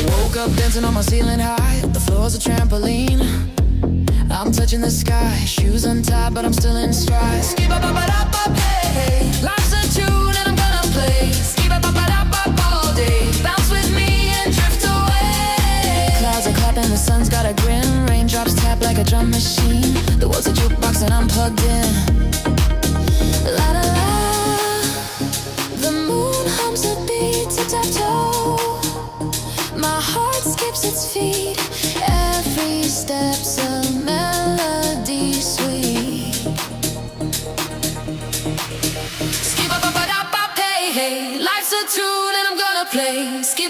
Woke up dancing on my ceiling high. The floor's a trampoline. I'm touching the sky. Shoes untied, but I'm still in stride. Skip-a-ba-ba-da-ba, hey. Life's a tune and I'm gonna play. Skip-a-ba-ba-da-ba all day. Bounce with me and drift away. Clouds are clapping, the sun's got a grin. Raindrops tap like a drum machine. The world's a jukebox and I'm plugged in. La-da-la. The moon hums a beat, tip-tap-toe. My heart skips its feet. Every step's a melody sweet. Skip-a-ba-ba-da-ba, hey, hey. Life's a tune and I'm gonna play. Skip